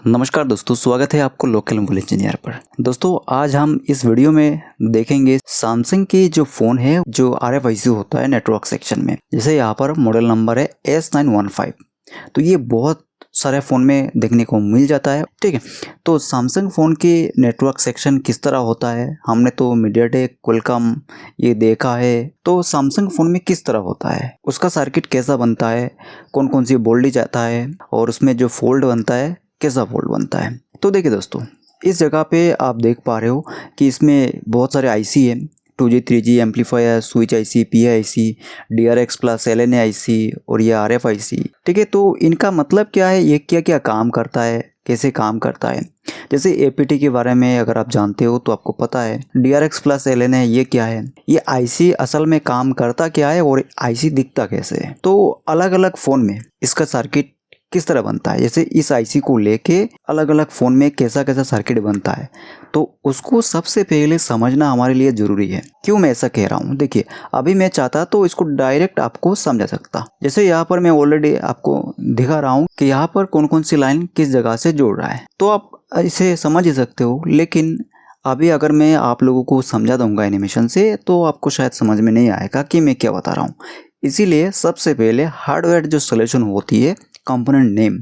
नमस्कार दोस्तों, स्वागत है आपको लोकल मोबाइल इंजीनियर पर। दोस्तों आज हम इस वीडियो में देखेंगे सैमसंग की जो फ़ोन है जो RFIC होता है नेटवर्क सेक्शन में। जैसे यहाँ पर मॉडल नंबर है S915। तो ये बहुत सारे फ़ोन में देखने को मिल जाता है, ठीक है। तो सैमसंग फ़ोन की नेटवर्क सेक्शन किस तरह होता है, हमने तो मीडियाटेक, क्वालकॉम ये देखा है। तो सैमसंग फ़ोन में किस तरह होता है, उसका सर्किट कैसा बनता है, कौन कौन सी वोल्टेज आता है और उसमें जो फोल्ड बनता है कैसा फोल्ड बनता है। तो देखिए दोस्तों, इस जगह पे आप देख पा रहे हो कि इसमें बहुत सारे आईसी है, 2G 3G amplifier, switch IC, PIC, DRX plus, LNA IC और ये RFIC, ठीक है। तो इनका मतलब क्या है, ये क्या क्या काम करता है, कैसे काम करता है। जैसे APT के बारे में अगर आप जानते हो तो आपको पता है DRX प्लस LNA ये क्या है, ये आईसी असल में काम करता क्या है और आईसी दिखता कैसे है। तो अलग अलग फ़ोन में इसका सर्किट किस तरह बनता है, जैसे इस आईसी को लेके अलग अलग फ़ोन में कैसा कैसा सर्किट बनता है, तो उसको सबसे पहले समझना हमारे लिए ज़रूरी है। क्यों मैं ऐसा कह रहा हूँ, देखिए अभी मैं चाहता तो इसको डायरेक्ट आपको समझा सकता। जैसे यहाँ पर मैं ऑलरेडी आपको दिखा रहा हूँ कि यहाँ पर कौन कौन सी लाइन किस जगह से जोड़ रहा है, तो आप इसे समझ ही सकते हो। लेकिन अभी अगर मैं आप लोगों को समझा दूंगा एनिमेशन से तो आपको शायद समझ में नहीं आएगा कि मैं क्या बता रहा हूँ। इसीलिए सबसे पहले हार्डवेयर जो सोल्यूशन होती है, कंपोनेंट नेम,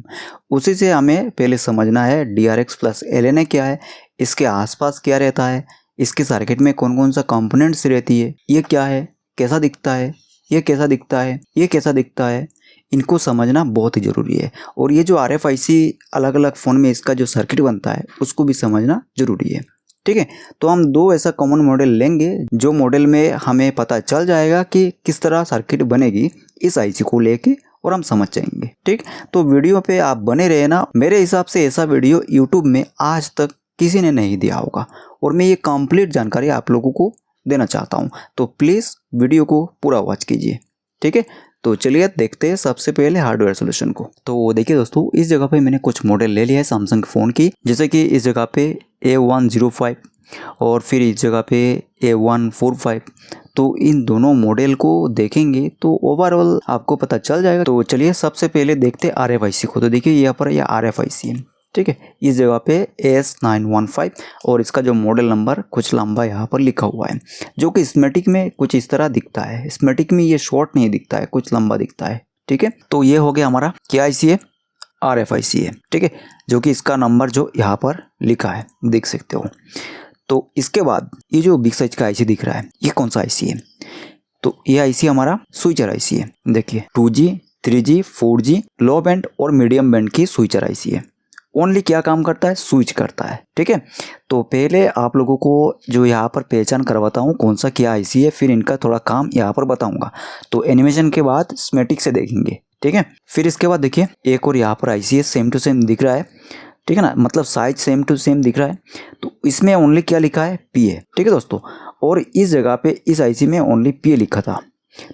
उसी से हमें पहले समझना है DRX प्लस LNA क्या है, इसके आसपास क्या रहता है, इसके सर्किट में कौन कौन सा कंपोनेंट्स रहती है, ये क्या है, कैसा दिखता है, ये कैसा दिखता है, ये कैसा दिखता है, इनको समझना बहुत ही ज़रूरी है। और ये जो RFIC अलग अलग फ़ोन में इसका जो सर्किट बनता है उसको भी समझना ज़रूरी है, ठीक है। तो हम दो ऐसा कॉमन मॉडल लेंगे जो मॉडल में हमें पता चल जाएगा कि किस तरह सर्किट बनेगी इस आईसी को लेके और हम समझ जाएंगे, ठीक। तो वीडियो पे आप बने रहे ना। मेरे हिसाब से ऐसा वीडियो यूट्यूब में आज तक किसी ने नहीं दिया होगा और मैं ये कंप्लीट जानकारी आप लोगों को देना चाहता हूँ। तो प्लीज़ वीडियो को पूरा वॉच कीजिए, ठीक है। तो चलिए देखते हैं सबसे पहले हार्डवेयर सोल्यूशन को। तो देखिए दोस्तों, इस जगह पे मैंने कुछ मॉडल ले लिया है सैमसंग फ़ोन की, जैसे कि इस जगह पे A105 और फिर इस जगह पे A145। तो इन दोनों मॉडल को देखेंगे तो ओवरऑल आपको पता चल जाएगा। तो चलिए सबसे पहले देखते हैं RFIC को। तो देखिए यहाँ पर यह RFIC है, ठीक है। इस जगह पे S915 और इसका जो मॉडल नंबर कुछ लंबा यहाँ पर लिखा हुआ है, जो कि स्मेटिक में कुछ इस तरह दिखता है। स्मेटिक में ये शॉर्ट नहीं दिखता है, कुछ लंबा दिखता है, ठीक है। तो ये हो गया हमारा क्या आईसी है, RFIC है, ठीक है, जो कि इसका नंबर जो यहाँ पर लिखा है देख सकते हो। तो इसके बाद ये जो बिग साइज का आईसी दिख रहा है, ये कौन सा आईसी है, तो ये आईसी हमारा स्विचर आईसी है। देखिए 2G 3G 4G लो बैंड और मीडियम बैंड की स्विचर आईसी है। ओनली क्या काम करता है, स्विच करता है, ठीक है। तो पहले आप लोगों को जो यहाँ पर पहचान करवाता हूँ कौन सा क्या आईसी है, फिर इनका थोड़ा काम यहाँ पर बताऊंगा। तो एनिमेशन के बाद स्मेटिक से देखेंगे, ठीक है। फिर इसके बाद देखिए एक और यहाँ पर आईसी है, सेम टू सेम दिख रहा है, ठीक है ना, मतलब साइज सेम टू सेम दिख रहा है। तो इसमें ओनली क्या लिखा है, PA, ठीक है दोस्तों। और इस जगह पे इस आईसी में ओनली PA लिखा था।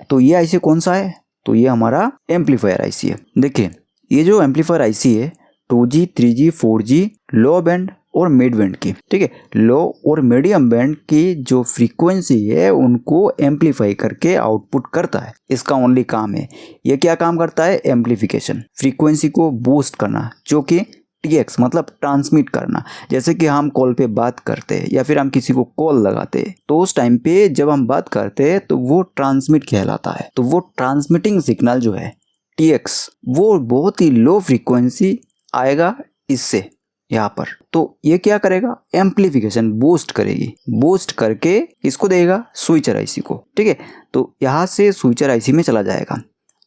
तो ये आईसी कौन सा है, तो ये हमारा एम्पलीफायर आईसी है। देखिए ये जो एम्पलीफायर आईसी है 2G 3G 4G लो बैंड और मिड बैंड की, ठीक है। लो और मीडियम बैंड की जो फ्रीक्वेंसी है उनको एम्पलीफाई करके आउटपुट करता है, इसका ओनली काम है। ये क्या काम करता है, एम्पलीफिकेशन, फ्रीक्वेंसी को बूस्ट करना, जो कि TX मतलब ट्रांसमिट करना। जैसे कि हम कॉल पे बात करते हैं या फिर हम किसी को कॉल लगाते हैं, तो उस टाइम पे जब हम बात करते हैं तो वो ट्रांसमिट कहलाता है। तो वो ट्रांसमिटिंग सिग्नल जो है TX, वो बहुत ही लो फ्रीक्वेंसी आएगा इससे यहाँ पर। तो ये क्या करेगा, एम्पलीफिकेशन बूस्ट करेगी, बूस्ट करके इसको देगा स्विचर आईसी को, ठीक है। तो यहाँ से स्विचर आईसी में चला जाएगा।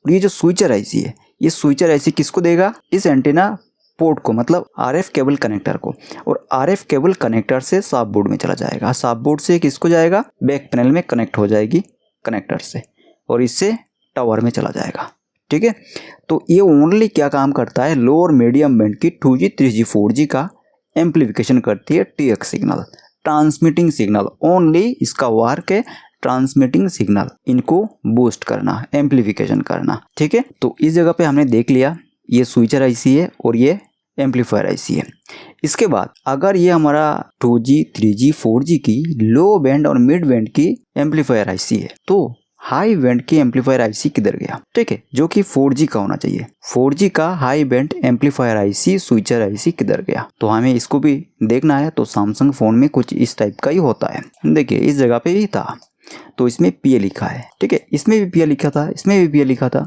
और ये जो स्विचर आईसी है, ये स्विचर आईसी किसको देगा, इस एंटीना पोर्ट को, मतलब RF केबल कनेक्टर को। और RF केबल कनेक्टर से साफ बोर्ड में चला जाएगा, साफ बोर्ड से किसको जाएगा, बैक पैनल में कनेक्ट हो जाएगी कनेक्टर से, और इससे टावर में चला जाएगा, ठीक है। तो ये ओनली क्या काम करता है, लो और मीडियम बैंड की 2G 3G 4G का एम्पलीफिकेशन करती है TX signal, transmitting signal. Only इसका वर्क है ट्रांसमिटिंग सिग्नल, इनको बूस्ट करना, एम्पलीफिकेशन करना, ठीक है। तो इस जगह पे हमने देख लिया ये स्विचर आईसी है और ये एम्पलीफायर आईसी है। इसके बाद अगर ये हमारा 2G 3G 4G की लो बैंड और मिड बैंड की एम्पलीफायर आईसी है, तो हाई बैंड की एम्पलीफायर आईसी किधर गया, ठीक है, जो कि 4G का होना चाहिए। 4G का high band amplifier IC, switcher IC किधर गया, तो हमें इसको भी देखना है। तो सैमसंग फोन में कुछ इस टाइप का ही होता है। देखिए इस जगह पे ही था, तो इसमें PA लिखा है, ठीक है, इसमें भी PA लिखा था, इसमें भी PA लिखा था।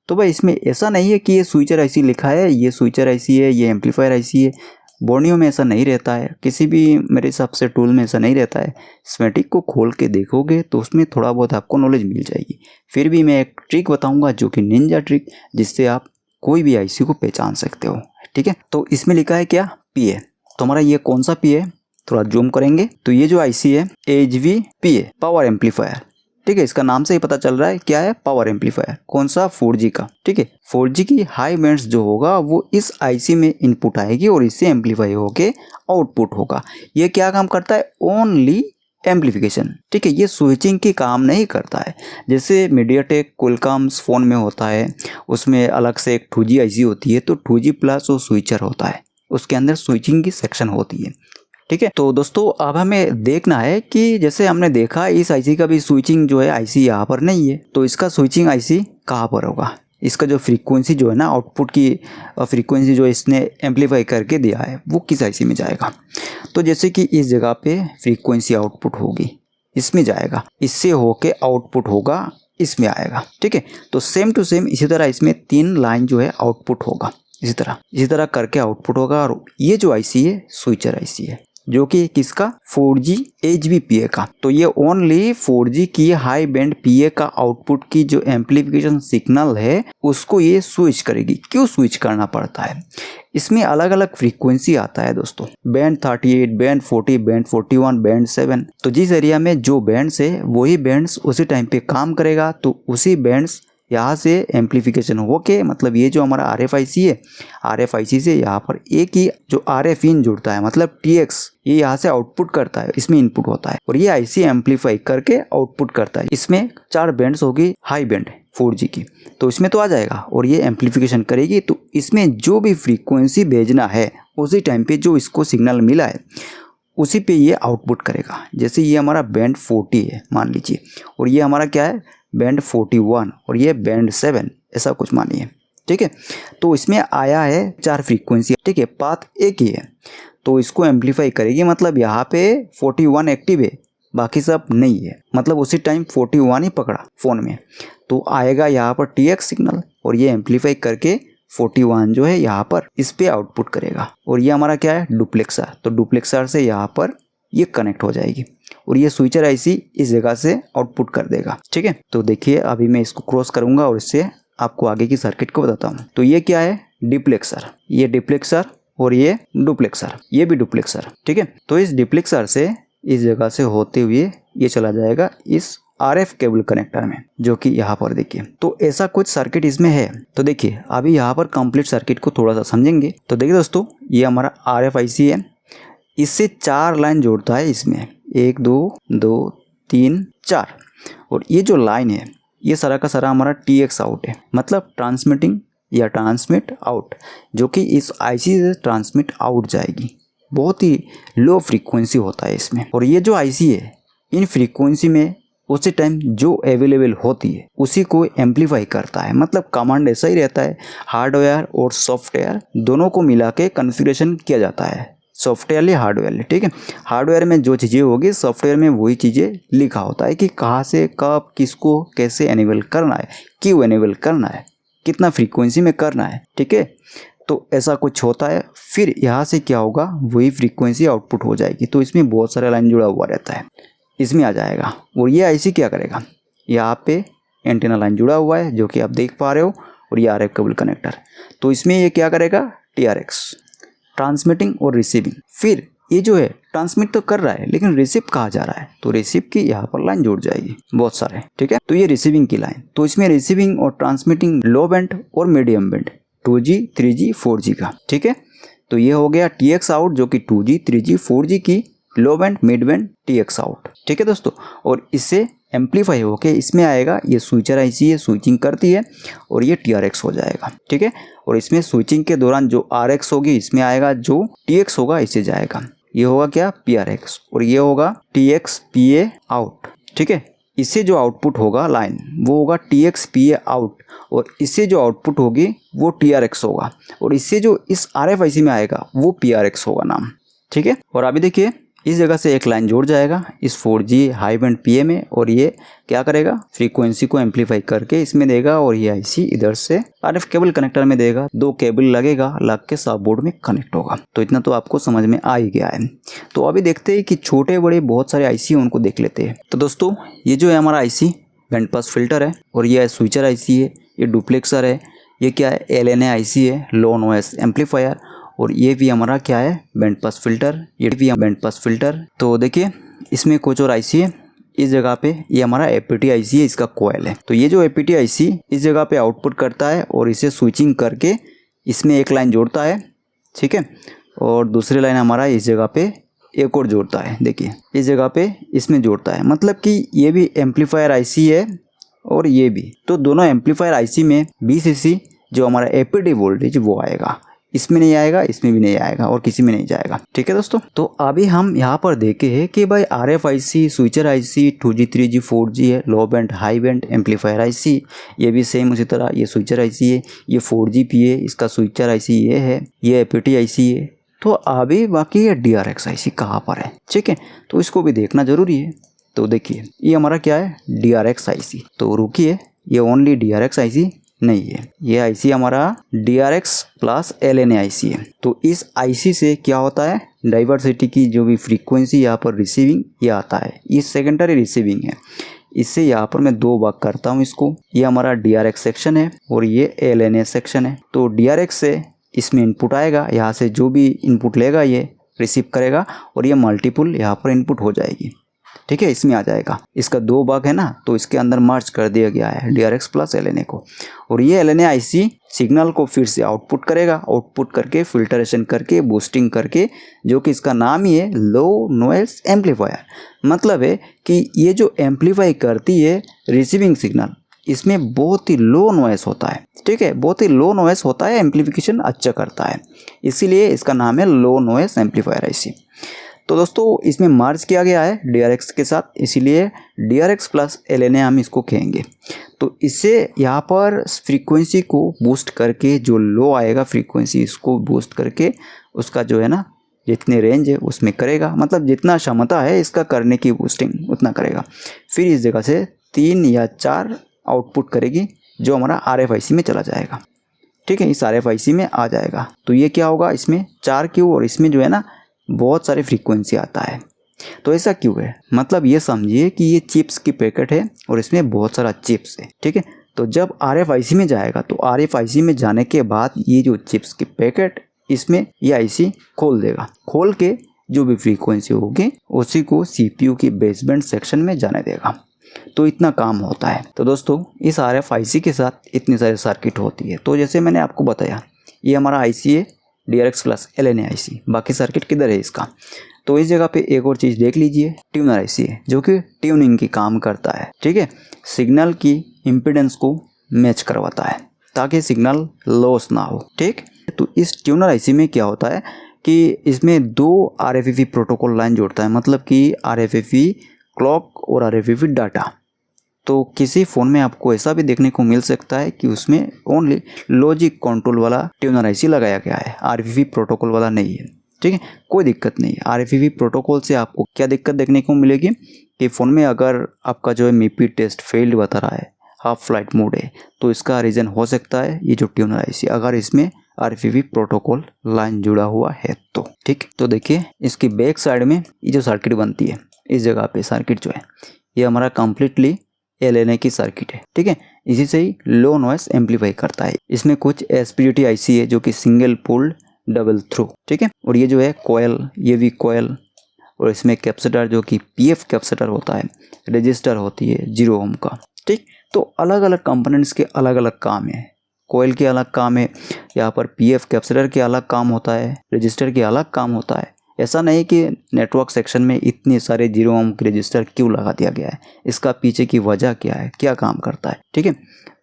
तो भाई इसमें ऐसा नहीं है कि ये स्विचर आईसी लिखा है, ये स्विचर आईसी है, ये एम्पलीफायर आईसी है। बोर्नियो में ऐसा नहीं रहता है, किसी भी मेरे हिसाब से टूल में ऐसा नहीं रहता है। स्मेटिक को खोल के देखोगे तो उसमें थोड़ा बहुत आपको नॉलेज मिल जाएगी। फिर भी मैं एक ट्रिक बताऊंगा जो कि निंजा ट्रिक, जिससे आप कोई भी आईसी को पहचान सकते हो, ठीक है। तो इसमें लिखा है क्या, PA। तो हमारा ये कौन सा PA है, थोड़ा जूम करेंगे तो ये जो आईसी है HV PA पावर एम्पलीफायर, ठीक है, इसका नाम से ही पता चल रहा है क्या है, पावर एम्पलीफायर। कौन सा, 4G का, ठीक है। 4G की हाई बैंड्स जो होगा वो इस आईसी में इनपुट आएगी और इससे एम्पलीफाई होके आउटपुट होगा। ये क्या काम करता है, ओनली एम्पलीफिकेशन, ठीक है, ये स्विचिंग की काम नहीं करता है। जैसे मीडियाटेक क्वालकॉम्स फ़ोन में होता है, उसमें अलग से एक 2G आईसी होती है, तो 2G प्लस वो स्विचर होता है, उसके अंदर स्विचिंग की सेक्शन होती है, ठीक है। तो दोस्तों अब हमें देखना है कि जैसे हमने देखा इस आईसी का भी स्विचिंग जो है आईसी यहाँ पर नहीं है, तो इसका स्विचिंग आईसी कहाँ पर होगा, इसका जो फ्रीक्वेंसी जो है ना, आउटपुट की फ्रीक्वेंसी जो इसने एम्पलीफाई करके दिया है वो किस आईसी में जाएगा। तो जैसे कि इस जगह पे फ्रीक्वेंसी आउटपुट होगी, इसमें जाएगा, इससे होके आउटपुट होगा, इसमें आएगा, ठीक है। तो सेम टू सेम इसी तरह इसमें 3 लाइन जो है आउटपुट होगा, इसी तरह करके आउटपुट होगा। और ये जो आईसी है स्विचर आईसी है, जो कि किसका, 4G HV PA का। तो ये ओनली 4G की हाई बैंड PA का आउटपुट की जो एम्पलीफिकेशन सिग्नल है उसको ये स्विच करेगी। क्यों स्विच करना पड़ता है, इसमें अलग अलग फ्रीक्वेंसी आता है दोस्तों, बैंड 38, बैंड 40, बैंड 41, बैंड 7। तो जिस एरिया में जो बैंड्स है वही बैंड्स उसी टाइम पे काम करेगा, तो उसी बैंड्स यहाँ से एम्पलीफिकेशन होके, मतलब ये जो हमारा RFIC है, RFIC से यहाँ पर एक ही जो RF इन जुड़ता है, मतलब TX, ये यहाँ से आउटपुट करता है, इसमें इनपुट होता है और ये आईसी एम्पलीफाई करके आउटपुट करता है। इसमें 4 बैंड्स होगी हाई बैंड 4G की, तो इसमें तो आ जाएगा और ये एम्पलीफिकेशन करेगी। तो इसमें जो भी फ्रीक्वेंसी भेजना है उसी टाइम पे जो इसको सिग्नल मिला है उसी पे ये आउटपुट करेगा। जैसे ये हमारा बैंड 40 है मान लीजिए, और ये हमारा क्या है, बैंड 41, और ये बैंड 7, ऐसा कुछ मानिए, ठीक है। तो इसमें आया है 4 फ्रीक्वेंसी, ठीक है, पाथ एक ही है, तो इसको एम्पलीफाई करेगी। मतलब यहाँ पे 41 एक्टिव है, बाकी सब नहीं है, मतलब उसी टाइम 41 ही पकड़ा फ़ोन में, तो आएगा यहाँ पर TX सिग्नल और ये एम्पलीफाई करके 41 जो है यहाँ पर इस पे आउटपुट करेगा। और ये हमारा क्या है, डुप्लेक्सर, तो डुप्लेक्सर से यहाँ पर ये कनेक्ट हो जाएगी और ये स्विचर आईसी इस जगह से आउटपुट कर देगा, ठीक है। तो देखिए अभी मैं इसको क्रॉस करूंगा और इससे आपको आगे की सर्किट को बताता हूँ। तो ये क्या है, डिप्लेक्सर, ये डिप्लेक्सर और ये डुप्लेक्सर, ये भी डुप्लेक्सर, ठीक है। तो इस डिप्लेक्सर से इस जगह से होते हुए ये चला जाएगा इस RF केबल कनेक्टर में, जो कि यहाँ पर देखिए। तो ऐसा कुछ सर्किट इसमें है। तो देखिए अभी यहाँ पर कंप्लीट सर्किट को थोड़ा सा समझेंगे। तो देखिए दोस्तों, ये हमारा RFIC है, इससे 4 लाइन जोड़ता है इसमें, 1 2 2 3 4, और ये जो लाइन है ये सारा का सारा हमारा TX आउट है, मतलब ट्रांसमिटिंग या ट्रांसमिट आउट, जो कि इस आईसी से ट्रांसमिट आउट जाएगी। बहुत ही लो फ्रीक्वेंसी होता है इसमें, और ये जो आईसी है इन फ्रीक्वेंसी में उसी टाइम जो अवेलेबल होती है उसी को एम्पलीफाई करता है। मतलब कमांड ऐसा ही रहता है, हार्डवेयर और सॉफ्टवेयर दोनों को मिला के कॉन्फ़िगरेशन किया जाता है, सॉफ्टवेयर या हार्डवेयर, ठीक है। हार्डवेयर में जो चीज़ें होगी सॉफ्टवेयर में वही चीज़ें लिखा होता है कि कहाँ से कब किसको कैसे एनेबल करना है, क्यों एनेबल करना है, कितना फ्रीक्वेंसी में करना है, ठीक है। तो ऐसा कुछ होता है। फिर यहाँ से क्या होगा, वही फ्रीक्वेंसी आउटपुट हो जाएगी। तो इसमें बहुत सारा लाइन जुड़ा हुआ रहता है, इसमें आ जाएगा। और ये आईसी क्या करेगा, यहाँ पे एंटीना लाइन जुड़ा हुआ है जो कि आप देख पा रहे हो, और ये RF केबल कनेक्टर। तो इसमें ये क्या करेगा, TRX, ट्रांसमिटिंग और रिसीविंग। फिर ये जो है ट्रांसमिट तो कर रहा है, लेकिन रिसीव कहाँ जा रहा है, तो रिसीव की यहाँ पर लाइन जुड़ जाएगी बहुत सारे, ठीक है। तो ये रिसीविंग की लाइन, तो इसमें रिसीविंग और ट्रांसमिटिंग लो बैंड और medium band 2G 3G 4G का, ठीक है। तो ये हो गया TX आउट, जो कि 2G 3G 4G की लो band mid band TX out, ठीक है दोस्तों। और इससे एम्पलीफाई होके इसमें आएगा, ये स्विचर आईसी है, स्विचिंग करती है, और ये TRX हो जाएगा, ठीक है। और इसमें स्विचिंग के दौरान जो RX होगी इसमें आएगा, जो TX होगा इससे जाएगा। ये होगा क्या, PRX, और ये होगा TX PA आउट, ठीक है। इससे जो आउटपुट होगा लाइन वो होगा TXPA आउट, और इससे जो आउटपुट होगी वो TRX होगा, और इससे जो इस RFIC में आएगा वो PRX होगा नाम, ठीक है। और अभी देखिए इस जगह से एक लाइन जुड़ जाएगा इस 4G हाई बैंड PA में, और ये क्या करेगा, फ्रीक्वेंसी को एम्पलीफाई करके इसमें देगा, और ये IC इधर से RF केबल कनेक्टर में देगा, 2 केबल लगेगा, लग के सब बोर्ड में कनेक्ट होगा। तो इतना तो आपको समझ में आ ही गया है। तो अभी देखते हैं कि छोटे बड़े बहुत सारे IC हैं, उनको देख लेते हैं। तो दोस्तों ये जो है हमारा IC बैंड पास फिल्टर है, और ये स्विचर IC है, ये डुप्लेक्सर है, ये क्या है LNA IC है, लो नॉइस एम्पलीफायर, और ये भी हमारा क्या है बैंड पास फिल्टर, ये भी बैंड पास फिल्टर। तो देखिए इसमें कुछ और IC है, इस जगह पे ये हमारा APT IC है, इसका कोयल है। तो ये जो APT IC इस जगह पे आउटपुट करता है, और इसे स्विचिंग करके इसमें एक लाइन जोड़ता है, ठीक है, और दूसरी लाइन हमारा इस जगह पे एक और जोड़ता है। देखिए इस जगह पे इसमें जोड़ता है, मतलब कि ये भी एम्पलीफायर IC है और ये भी। तो दोनों एम्पलीफायर IC में VCC जो हमारा APT वोल्टेज वो आएगा, इसमें नहीं आएगा, इसमें भी नहीं आएगा, और किसी में नहीं जाएगा, ठीक है दोस्तों। तो अभी हम यहाँ पर देखे हैं कि भाई RFIC, switcher IC, 2G 3G 4G है, लो band high band amplifier IC, ये भी सेम उसी तरह, ये स्विचर IC है, ये 4G PA, इसका स्विचर IC ये है, ये APT IC है। तो अभी बाकी ये DRX IC कहाँ पर है, ठीक है, तो इसको भी देखना जरूरी है। तो देखिए ये हमारा क्या है DRX IC, तो रुकिए ये ओनली DRX IC नहीं है, ये IC हमारा DRX प्लस LNA IC है। तो इस IC से क्या होता है, डाइवर्सिटी की जो भी फ्रीक्वेंसी यहाँ पर रिसीविंग ये आता है, ये सेकेंडरी रिसीविंग है। इससे यहाँ पर मैं 2 भाग करता हूँ इसको, ये हमारा DRX सेक्शन है और ये LNA सेक्शन है। तो DRX से इसमें इनपुट आएगा, यहाँ से जो भी इनपुट लेगा ये रिसीव करेगा, और ये मल्टीपुल यहाँ पर इनपुट हो जाएगी, ठीक है, इसमें आ जाएगा। इसका 2 भाग है ना, तो इसके अंदर मर्ज कर दिया गया है DRX प्लस LNA को। और ये LNA IC सिग्नल को फिर से आउटपुट करेगा, आउटपुट करके फिल्टरेशन करके बूस्टिंग करके, जो कि इसका नाम ही है लो नॉइस एम्पलीफायर। मतलब है कि ये जो एम्पलीफाई करती है रिसीविंग सिग्नल, इसमें बहुत ही लो नॉइस होता है, ठीक है, बहुत ही लो नॉइस होता है, एम्पलीफिकेशन अच्छा करता है, इसीलिए इसका नाम है लो नॉइस एम्पलीफायर IC। तो दोस्तों इसमें मार्च किया गया है DRX के साथ, इसीलिए DRX प्लस LNA हम इसको कहेंगे। तो इससे यहाँ पर फ्रीक्वेंसी को बूस्ट करके जो लो आएगा फ्रीक्वेंसी, इसको बूस्ट करके उसका जो है ना जितने रेंज है उसमें करेगा, मतलब जितना क्षमता है इसका करने की बूस्टिंग उतना करेगा। फिर इस जगह से 3 या 4 आउटपुट करेगी, जो हमारा RFIC में चला जाएगा, ठीक है, इस RFIC में आ जाएगा। तो ये क्या होगा, इसमें 4 क्यू और इसमें जो है ना बहुत सारे फ्रीक्वेंसी आता है। तो ऐसा क्यों है, मतलब ये समझिए कि ये चिप्स की पैकेट है और इसमें बहुत सारा चिप्स है, ठीक है। तो जब RFIC में जाएगा तो RFIC में जाने के बाद ये जो चिप्स की पैकेट इसमें ये IC खोल देगा, खोल के जो भी फ्रीक्वेंसी होगी उसी को CPU की बेसबैंड सेक्शन में जाने देगा। तो इतना काम होता है। तो दोस्तों इस RFIC के साथ इतनी सारी सर्किट होती है। तो जैसे मैंने आपको बताया ये हमारा IC है DRX प्लस LNA IC, बाकी सर्किट किधर है इसका। तो इस जगह पे एक और चीज़ देख लीजिए, ट्यूनर IC है, जो कि ट्यूनिंग की काम करता है, ठीक है, सिग्नल की इम्पीडेंस को मैच करवाता है ताकि सिग्नल लॉस ना हो, ठीक। तो इस ट्यूनर IC में क्या होता है कि इसमें 2 RFFE प्रोटोकॉल लाइन जोड़ता है, मतलब कि RFFE क्लॉक और RFFE डाटा। तो किसी फ़ोन में आपको ऐसा भी देखने को मिल सकता है कि उसमें ओनली लॉजिक कंट्रोल वाला ट्यूनर IC लगाया गया है, RFFE प्रोटोकॉल वाला नहीं है, ठीक है, कोई दिक्कत नहीं है। RFFE प्रोटोकॉल से आपको क्या दिक्कत देखने को मिलेगी कि फ़ोन में अगर आपका जो है MIPI टेस्ट फेल्ड बता रहा है, हाफ फ्लाइट मोड है, तो इसका रीज़न हो सकता है ये जो ट्यूनर IC, अगर इसमें RFFE प्रोटोकॉल लाइन जुड़ा हुआ है तो, ठीक। तो देखिए इसकी बैक साइड में ये जो सर्किट बनती है, इस जगह पे सर्किट जो है ये हमारा कम्प्लीटली LNA की सर्किट है, ठीक है, इसी से ही लो नॉइस एम्पलीफाई करता है। इसमें कुछ SPDT IC है जो कि सिंगल पुल्ड डबल थ्रू, ठीक है, और ये जो है कोयल, ये भी कोयल, और इसमें कैपेसिटर जो कि PF कैपेसिटर होता है, रजिस्टर होती है 0 ओम का, ठीक। तो अलग अलग कंपोनेंट्स के अलग अलग काम है, कोयल के अलग काम है, यहाँ पर PF कैपेसिटर के अलग काम होता है, रजिस्टर के अलग काम होता है। ऐसा नहीं कि नेटवर्क सेक्शन में इतने सारे 0 ओम के रजिस्टर क्यों लगा दिया गया है, इसका पीछे की वजह क्या है, क्या काम करता है, ठीक है।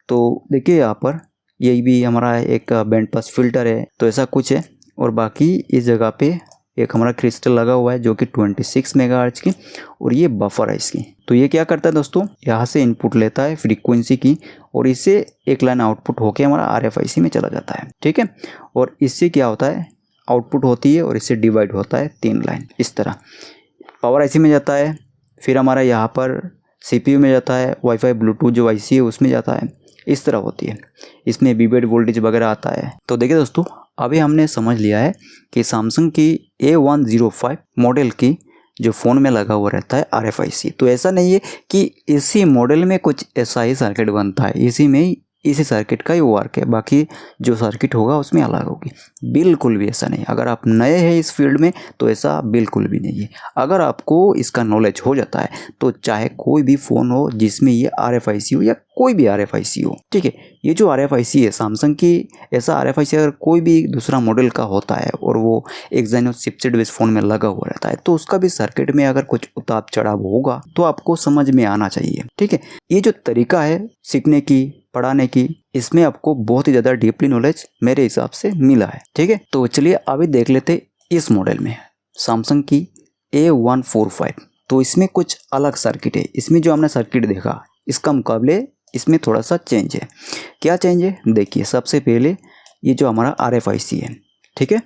तो देखिए यहाँ पर यही भी हमारा एक बैंड पास फिल्टर है, तो ऐसा कुछ है। और बाकी इस जगह पे एक हमारा क्रिस्टल लगा हुआ है जो कि 26 मेगाहर्ट्ज की, और ये बफर है इसकी। तो ये क्या करता है दोस्तों, यहाँ से इनपुट लेता है फ्रीक्वेंसी की और इससे एक लाइन आउटपुट होके हमारा RFIC में चला जाता है, ठीक है। और इससे क्या होता है, आउटपुट होती है और इससे डिवाइड होता है 3 लाइन इस तरह। पावर IC में जाता है, फिर हमारा यहाँ पर CPU में जाता है, वाईफाई ब्लूटूथ जो IC है उसमें जाता है, इस तरह होती है। इसमें बीबेड वोल्टेज वगैरह आता है। तो देखिए दोस्तों, अभी हमने समझ लिया है कि सैमसंग की A105 मॉडल की जो फ़ोन में लगा हुआ रहता है RFIC, तो ऐसा नहीं है कि इसी मॉडल में कुछ ऐसा ही सर्किट बनता है, इसी में ही इसी सर्किट का ही वर्क है, बाकी जो सर्किट होगा उसमें अलग होगी। बिल्कुल भी ऐसा नहीं। अगर आप नए हैं इस फील्ड में तो ऐसा बिल्कुल भी नहीं है। अगर आपको इसका नॉलेज हो जाता है तो चाहे कोई भी फ़ोन हो जिसमें ये RFIC हो या कोई भी RFIC हो, ठीक है। ये जो RFIC है सैमसंग की, ऐसा RFIC अगर कोई भी दूसरा मॉडल का होता है और वो एक्साइनोस चिपसेट बेस्ड फ़ोन में लगा हुआ रहता है तो उसका भी सर्किट में अगर कुछ उतार चढ़ाव होगा तो आपको समझ में आना चाहिए, ठीक है। ये जो तरीका है सीखने की, पढ़ाने की, इसमें आपको बहुत ही ज़्यादा डीपली नॉलेज मेरे हिसाब से मिला है, ठीक है। तो चलिए अभी देख लेते इस मॉडल में सैमसंग की A145। तो इसमें कुछ अलग सर्किट है। इसमें जो हमने सर्किट देखा इसका मुकाबले इसमें थोड़ा सा चेंज है। क्या चेंज है, देखिए। सबसे पहले ये जो हमारा RFIC है, ठीक है,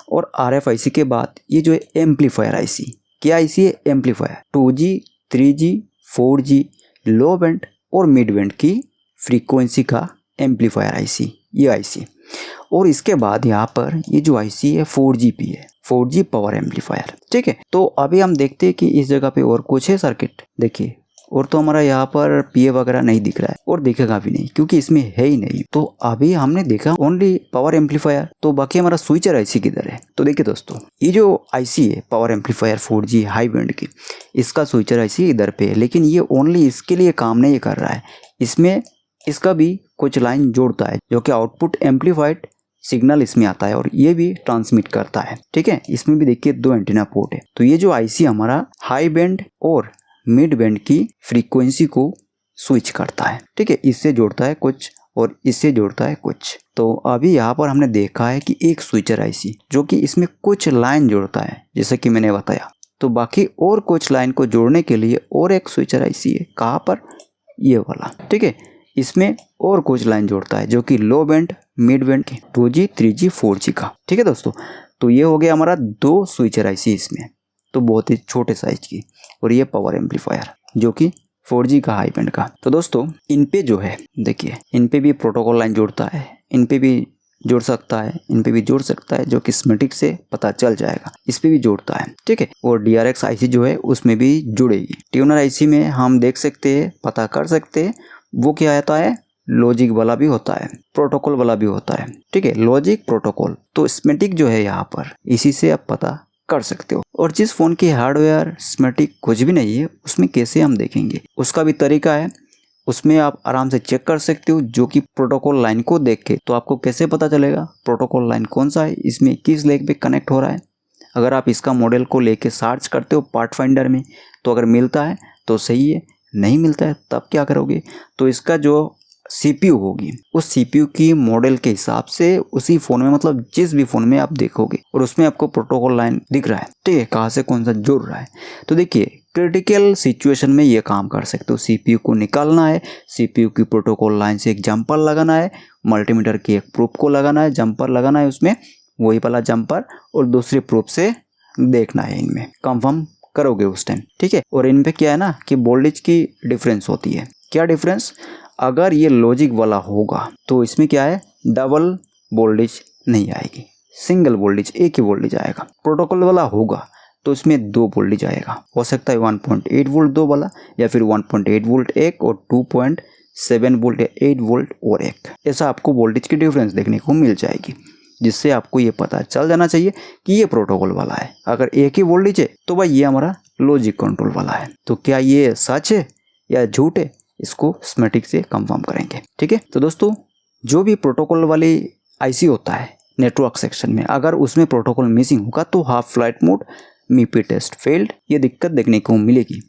और RFIC के बाद ये जो है एम्पलीफायर IC। क्या IC है, एम्पलीफायर। 2G 3G 4G लो बैंड और मिड बैंड की फ्रीक्वेंसी का एम्पलीफायर IC, ये IC। और इसके बाद यहाँ पर ये जो IC है 4GP है, 4G पावर एम्पलीफायर, ठीक है। तो अभी हम देखते हैं कि इस जगह पे और कुछ है सर्किट। देखिए, और तो हमारा यहाँ पर PA वगैरह नहीं दिख रहा है और दिखेगा भी नहीं क्योंकि इसमें है ही नहीं। तो अभी हमने देखा ओनली पावर एम्पलीफायर, तो बाकी हमारा स्विचर IC किधर है। तो देखिए दोस्तों, ये जो IC है power amplifier 4G high band की, इसका स्विचर IC इधर पे है, लेकिन ये ओनली इसके लिए काम नहीं कर रहा है। इसमें इसका भी कुछ लाइन जोड़ता है जो कि आउटपुट एम्पलीफाइड सिग्नल इसमें आता है और ये भी ट्रांसमिट करता है, ठीक है। इसमें भी देखिए 2 एंटीना पोर्ट है। तो ये जो IC हमारा हाई बैंड और मिड बैंड की फ्रीक्वेंसी को स्विच करता है, ठीक है। इससे जोड़ता है कुछ और इससे जोड़ता है कुछ। तो अभी यहाँ पर हमने देखा है कि एक स्विचर IC जो कि इसमें कुछ लाइन जोड़ता है जैसे कि मैंने बताया। तो बाकी और कुछ लाइन को जोड़ने के लिए और एक स्विचर IC है, कहाँ पर, ये वाला, ठीक है। इसमें और कुछ लाइन जोड़ता है जो कि लो बैंड मिड बैंड के 2G 3G 4G का, ठीक है दोस्तों। तो ये हो गया हमारा 2 स्विचर IC इसमें, तो बहुत ही छोटे साइज की। और ये पावर एम्पलीफायर जो कि 4G का हाई बैंड का। तो दोस्तों इन पे जो है देखिए, इन पे भी प्रोटोकॉल लाइन जोड़ता है, इन पे भी जोड़ सकता है, इन पे भी जोड़ सकता है, जो कि स्कीमेटिक से पता चल जाएगा। इस पे भी जोड़ता है, ठीक है। और DRX IC जो है उसमें भी जुड़ेगी। ट्यूनर IC में हम देख सकते हैं, पता कर सकते हैं, वो क्या आता है, लॉजिक वाला भी होता है, प्रोटोकॉल वाला भी होता है, ठीक है। लॉजिक प्रोटोकॉल, तो स्कीमेटिक जो है यहाँ पर इसी से आप पता कर सकते हो। और जिस फोन की हार्डवेयर स्कीमेटिक कुछ भी नहीं है उसमें कैसे हम देखेंगे, उसका भी तरीका है। उसमें आप आराम से चेक कर सकते हो, जो कि प्रोटोकॉल लाइन को देख के। तो आपको कैसे पता चलेगा प्रोटोकॉल लाइन कौन सा है, इसमें किस लेग पे कनेक्ट हो रहा है। अगर आप इसका मॉडल को लेके सर्च करते हो पार्ट फाइंडर में, तो अगर मिलता है तो सही है, नहीं मिलता है तब क्या करोगे, तो इसका जो CPU होगी उस CPU की मॉडल के हिसाब से उसी फ़ोन में, मतलब जिस भी फ़ोन में आप देखोगे और उसमें आपको प्रोटोकॉल लाइन दिख रहा है, ठीक है, कहाँ से कौन सा जुड़ रहा है। तो देखिए क्रिटिकल सिचुएशन में ये काम कर सकते हो। CPU को निकालना है, CPU की प्रोटोकॉल लाइन से एक जंपर लगाना है, मल्टीमीटर की एक प्रूफ को लगाना है, जंपर लगाना है उसमें, वही वाला जंपर, और दूसरे प्रूफ से देखना है, इनमें कंफर्म करोगे उस टाइम, ठीक है। और इन पे क्या है ना कि वोल्टेज की डिफरेंस होती है। क्या डिफरेंस, अगर ये लॉजिक वाला होगा तो इसमें क्या है, डबल वोल्टेज नहीं आएगी, सिंगल वोल्टेज, एक ही वोल्टेज आएगा। प्रोटोकॉल वाला होगा तो इसमें 2 वोल्टेज आएगा, हो सकता है 1.8 वोल्ट 2 वाला, या फिर 1.8 वोल्ट एक, और 2.7 वोल्ट या 8 वोल्ट और एक। ऐसा आपको वोल्टेज की डिफरेंस देखने को मिल जाएगी, जिससे आपको ये पता चल जाना चाहिए कि ये प्रोटोकॉल वाला है। अगर एक ही वोल्टेज है तो भाई ये हमारा लॉजिक कंट्रोल वाला है। तो क्या ये सच है या झूठ है, इसको स्कीमेटिक से कंफर्म करेंगे, ठीक है। तो दोस्तों जो भी प्रोटोकॉल वाली IC होता है नेटवर्क सेक्शन में, अगर उसमें प्रोटोकॉल मिसिंग होगा तो half flight mode, MIPI test failed, ये दिक्कत देखने को मिलेगी।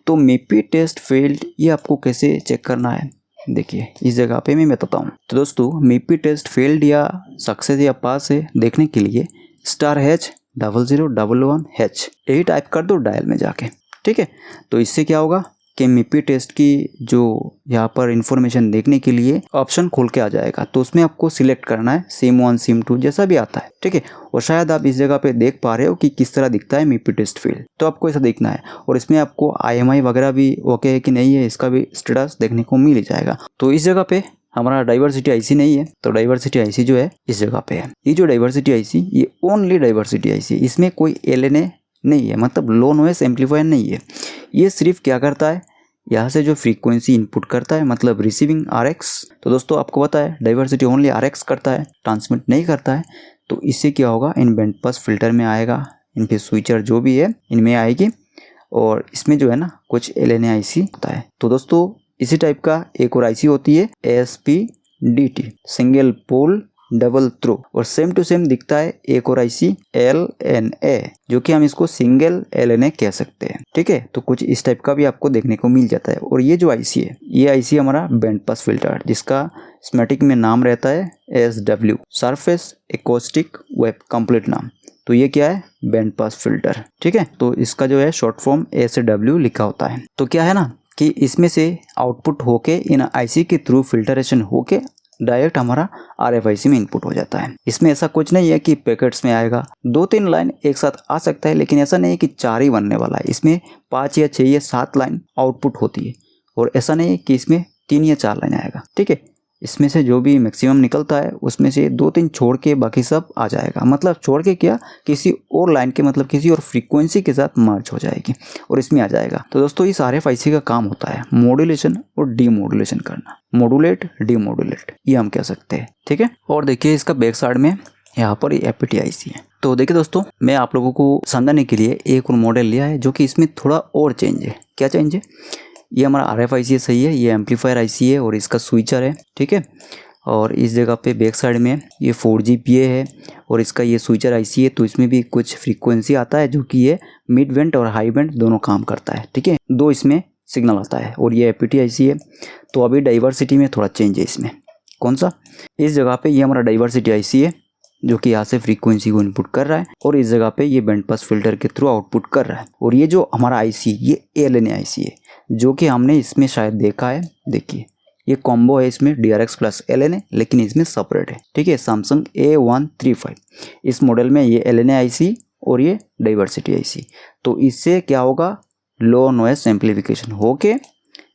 तो MIPI टेस्ट फेल्ड ये आपको कैसे चेक करना है, देखिए इस जगह पे मैं बताता हूँ। तो दोस्तों MIPI टेस्ट फेल्ड या सक्सेस या पास है देखने के लिए *H 0011H यही टाइप कर दो डायल में जाके, ठीक है। तो इससे क्या होगा कि MIPI टेस्ट की जो यहाँ पर इंफॉर्मेशन देखने के लिए ऑप्शन खोल के आ जाएगा। तो उसमें आपको सिलेक्ट करना है SIM1 SIM2 जैसा भी आता है, ठीक है। और शायद आप इस जगह पे देख पा रहे हो कि किस तरह दिखता है MIPI टेस्ट फील्ड, तो आपको ऐसा देखना है। और इसमें आपको IMI वगैरह भी ओके है कि नहीं है इसका भी स्टेटस देखने को मिल ही जाएगा। तो इस जगह पे हमारा डाइवर्सिटी IC नहीं है, तो डाइवर्सिटी IC जो है इस जगह पे है। ये जो डाइवर्सिटी IC ये ओनली डाइवर्सिटी IC, इसमें कोई LNA नहीं है, मतलब लो नॉइस एम्पलीफायर नहीं है। ये सिर्फ क्या करता है, यहाँ से जो फ्रीक्वेंसी इनपुट करता है, मतलब रिसीविंग RX। तो दोस्तों आपको पता है डाइवर्सिटी ओनली RX करता है, ट्रांसमिट नहीं करता है। तो इससे क्या होगा, इन बैंड पास फिल्टर में आएगा, इन पे स्विचर जो भी है इनमें आएगी, और इसमें जो है ना कुछ LNA IC होता है। तो दोस्तों इसी टाइप का एक और IC होती है ASP-DT, single pole double throw, और सेम टू सेम दिखता है एक और IC LNA, जो कि हम इसको सिंगल LNA कह सकते हैं, ठीक है। तो कुछ इस टाइप का भी आपको देखने को मिल जाता है। और ये जो IC है ये IC हमारा बैंड पास फिल्टर, जिसका स्कीमेटिक में नाम रहता है SW, surface acoustic wave complete नाम। तो ये क्या है, बैंड पास फिल्टर, ठीक है। तो इसका जो है शॉर्ट फॉर्म SW लिखा होता है। तो क्या है ना कि इसमें से आउटपुट होके इन IC के थ्रू फिल्टरेशन होके डायरेक्ट हमारा RFIC में इनपुट हो जाता है। इसमें ऐसा कुछ नहीं है कि पैकेट्स में आएगा, 2-3 लाइन एक साथ आ सकता है, लेकिन ऐसा नहीं है कि 4 ही बनने वाला है। इसमें 5 या 6 या 7 लाइन आउटपुट होती है, और ऐसा नहीं है कि इसमें 3 या 4 लाइन आएगा, ठीक है। इसमें से जो भी मैक्सिमम निकलता है उसमें से 2-3 छोड़ के बाकी सब आ जाएगा। मतलब छोड़ के क्या, किसी और लाइन के, मतलब किसी और फ्रीक्वेंसी के साथ मर्ज हो जाएगी और इसमें आ जाएगा। तो दोस्तों इस RFIC का काम होता है मॉड्यूलेशन और डीमॉड्यूलेशन करना, मॉड्यूलेट डीमॉड्यूलेट ये हम कह सकते हैं, ठीक है। और देखिए इसका बैक साइड में यहाँ पर FPT IC है। तो देखिए दोस्तों मैं आप लोगों को समझाने के लिए एक और मॉडल लिया है जो कि इसमें थोड़ा और चेंज है। क्या चेंज है, ये हमारा RFIC सही है, ये एम्पलीफायर IC है और इसका स्विचर है, ठीक है। और इस जगह पे बैक साइड में ये 4G PA है और इसका ये स्विचर IC है। तो इसमें भी कुछ फ्रीक्वेंसी आता है जो कि ये मिड बैंड और हाई बैंड दोनों काम करता है, ठीक है। 2 इसमें सिग्नल आता है और ये FPT IC है। तो अभी डाइवर्सिटी में थोड़ा चेंज है इसमें। कौन सा, इस जगह पे ये हमारा डाइवर्सिटी IC है जो कि यहाँ से फ्रीक्वेंसी को इनपुट कर रहा है, और इस जगह पे ये बैंड पास फिल्टर के थ्रू आउटपुट कर रहा है। और ये जो हमारा IC ये LNA IC है जो कि हमने इसमें शायद देखा है। देखिए ये कॉम्बो है इसमें DRX प्लस LNA, लेकिन इसमें सेपरेट है, ठीक है। सैमसंग A135 इस मॉडल में ये LNA IC और ये डाइवर्सिटी IC। तो इससे क्या होगा, लो नॉइस एम्पलीफिकेशन होके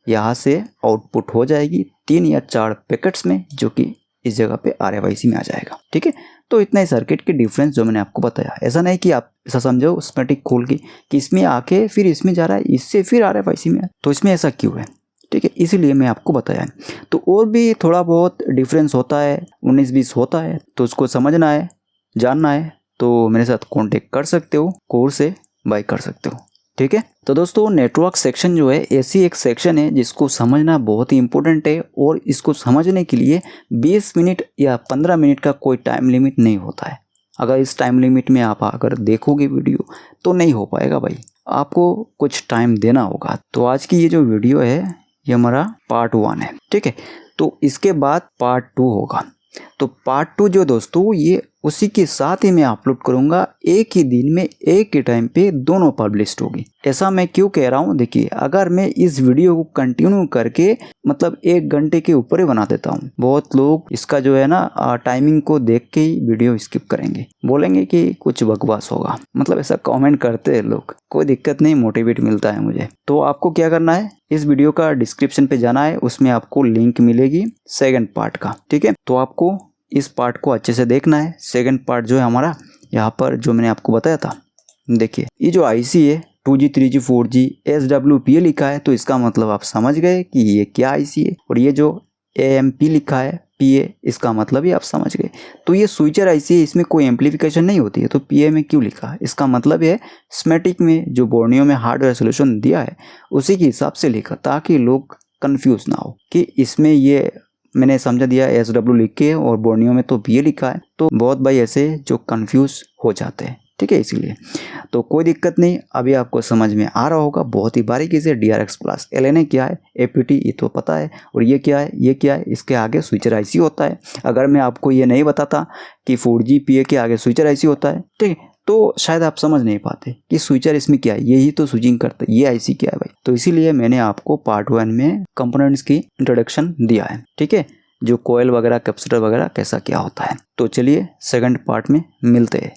यहाँ से आउटपुट हो जाएगी 3 या 4 पैकेट्स में, जो कि इस जगह पे RFIC में आ जाएगा, ठीक है। तो इतना ही सर्किट के डिफरेंस जो मैंने आपको बताया। ऐसा नहीं कि आप ऐसा समझो स्कीमेटिक खोल के कि इसमें आके फिर इसमें जा रहा है, इससे फिर RFIC में, तो इसमें ऐसा क्यों है, ठीक है। इसीलिए मैं आपको बताया। तो और भी थोड़ा बहुत डिफरेंस होता है, 19-20 होता है, तो उसको समझना है, जानना है, तो मेरे साथ कांटेक्ट कर सकते हो, कोर्स से बाय कर सकते हो, ठीक है। तो दोस्तों नेटवर्क सेक्शन जो है ऐसी एक सेक्शन है जिसको समझना बहुत ही इंपॉर्टेंट है, और इसको समझने के लिए 20 मिनट या 15 मिनट का कोई टाइम लिमिट नहीं होता है। अगर इस टाइम लिमिट में आप अगर देखोगे वीडियो तो नहीं हो पाएगा भाई, आपको कुछ टाइम देना होगा। तो आज की ये जो वीडियो है ये हमारा पार्ट 1 है, ठीक है। तो इसके बाद पार्ट 2 होगा। तो पार्ट 2 जो दोस्तों ये उसी के साथ ही मैं अपलोड करूंगा, एक ही दिन में एक ही टाइम पे दोनों पब्लिश होगी। ऐसा मैं क्यों कह रहा हूँ, देखिए अगर मैं इस वीडियो को कंटिन्यू करके मतलब 1 घंटे के ऊपर ही बना देता हूँ, बहुत लोग इसका जो है ना टाइमिंग को देख के ही वीडियो स्किप करेंगे, बोलेंगे कि कुछ बकवास होगा, मतलब ऐसा कमेंट करते हैं लोग। कोई दिक्कत नहीं, मोटिवेट मिलता है मुझे। तो आपको क्या करना है, इस वीडियो का डिस्क्रिप्शन पे जाना है, उसमें आपको लिंक मिलेगी सेकंड पार्ट का, ठीक है। तो आपको इस पार्ट को अच्छे से देखना है। सेकंड पार्ट जो है हमारा यहाँ पर जो मैंने आपको बताया था, देखिए ये जो IC है 2G 3G 4G SWPA लिखा है, तो इसका मतलब आप समझ गए कि ये क्या IC है। और ये जो AMP लिखा है PA, इसका मतलब ही आप समझ गए। तो ये स्विचर IC है, इसमें कोई एम्पलीफिकेशन नहीं होती है, तो PA में क्यों लिखा है, इसका मतलब है स्कीमेटिक में जो बोर्नियो में हार्डवेयर सोल्यूशन दिया है उसी के हिसाब से लिखा, ताकि लोग कंफ्यूज ना हो कि इसमें ये मैंने समझा दिया SW लिख के और बोर्नियो में तो PA लिखा है। तो बहुत भाई ऐसे जो कंफ्यूज हो जाते हैं, ठीक है। इसीलिए तो कोई दिक्कत नहीं, अभी आपको समझ में आ रहा होगा बहुत ही बारीकी से। DRX प्लस LNA क्या है, APT ये तो पता है, और ये क्या है, ये क्या है, इसके आगे स्विचर IC होता है। अगर मैं आपको ये नहीं बताता कि 4G PA के आगे स्विचर IC होता है, ठीक है, तो शायद आप समझ नहीं पाते कि स्विचर इसमें क्या है, यही तो स्विचिंग करता है, ये आईसी क्या है भाई। तो इसीलिए मैंने आपको पार्ट 1 में कंपोनेंट्स की इंट्रोडक्शन दिया है, ठीक है, जो कोयल वगैरह कैपेसिटर वगैरह कैसा क्या होता है। तो चलिए सेकंड पार्ट में मिलते हैं।